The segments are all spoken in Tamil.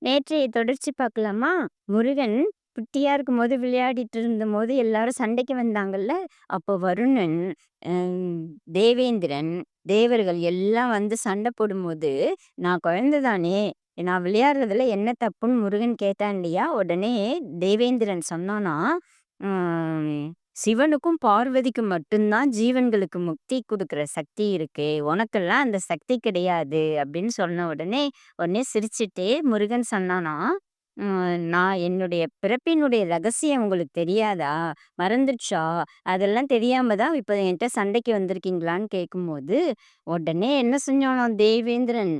நேற்றைய தொடர்ச்சி பார்க்கலாமா? முருகன் குட்டியா இருக்கும்போது விளையாடிட்டு இருந்தபோது எல்லாரும் சண்டைக்கு வந்தாங்கல்ல. அப்போ வருணன், தேவேந்திரன், தேவர்கள் எல்லாம் வந்து சண்டை போடும்போது, "நான் குழந்தை தானே, நான் விளையாடுறதுல என்ன தப்புன்னு?" முருகன் கேட்டான் இல்லையா? உடனே தேவேந்திரன் சொன்னானாம், ம் "சிவனுக்கும் பார்வதிக்கும் மட்டும் தான் ஜீவன்களுக்கு முக்தி குடுக்குற சக்தி இருக்கு. உனக்கெல்லாம் அந்த சக்தி கிடையாது." அப்படின்னு சொன்ன உடனே சிரிச்சுட்டே முருகன் சொன்னானாம், நான் என்னுடைய பிறப்பினுடைய ரகசியம் உங்களுக்கு தெரியாதா? மறந்துடுச்சா? அதெல்லாம் தெரியாம தான் இப்ப என்ட்ட சண்டைக்கு வந்திருக்கீங்களான்னு?" கேட்கும்போது, உடனே என்ன செஞ்சானாம் தேவேந்திரன்,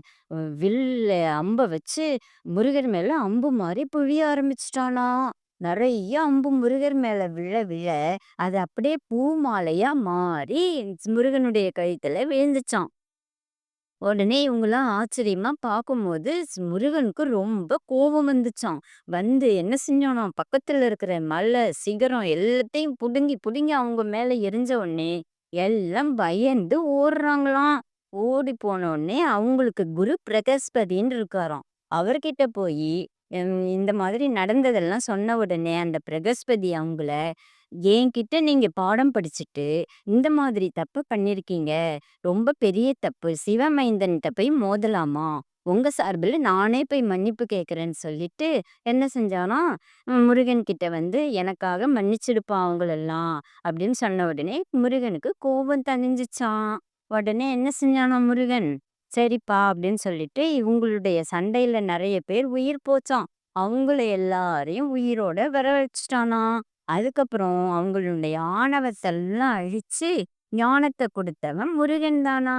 வில்ல அம்ப வச்சு முருகர் மேல அம்பு மாரி பொழிய ஆரம்பிச்சுட்டானாம். நெறைய அம்பு முருகர் மேல விழ, அது அப்படியே பூ மாலையா மாறி முருகனுடைய கழுத்துல விழுந்துச்சாம். உடனே இவங்கலாம் ஆச்சரியமா பார்க்கும்போது, முருகனுக்கு ரொம்ப கோபம் வந்துச்சாம். வந்து என்ன செஞ்சானாம், பக்கத்துல இருக்கிற மலை, சிகரம் எல்லாத்தையும் புடுங்கி, புடுங்கி அவங்க மேல எறிஞ்ச உடனே, எல்லாம் பயந்து ஓடுறாங்களாம். ஓடி போனோனே அவங்களுக்கு குரு பிரகஸ்பதின்னு இருக்காராம். அவர்கிட்ட போயி, இந்த மாதிரி நடந்ததெல்லாம் சொன்ன உடனே, அந்த பிரகஸ்பதி அவங்கள, "என்கிட்ட நீங்க பாடம் படிச்சுட்டு, இந்த மாதிரி தப்பு பண்ணியிருக்கீங்க. ரொம்ப பெரிய தப்பு. சிவமைந்தன்ட்ட போய் மோதலாமா? உங்க சார்பில நானே போய் மன்னிப்பு கேட்கிறேன்னு சொல்லிட்டு, என்ன செஞ்சானாம், முருகன் கிட்ட வந்து எனக்காக மன்னிச்சிடுப்பா அவங்களெல்லாம் அப்படின்னு சொன்ன உடனே, முருகனுக்கு கோபம் தணிஞ்சுச்சாம். உடனே என்ன செஞ்சானாம் முருகன், சரிப்பா அப்படின்னு சொல்லிட்டு, இவங்களுடைய சண்டையில நெறைய பேர் உயிர் போச்சாம். அவங்கள எல்லாரையும் உயிரோட வரவழைச்சுட்டானாம். அதுக்கப்புறம் அவங்களுடைய ஆணவத்தெல்லாம் அழிச்சு ஞானத்த கொடுத்தவன் முருகன் தானா!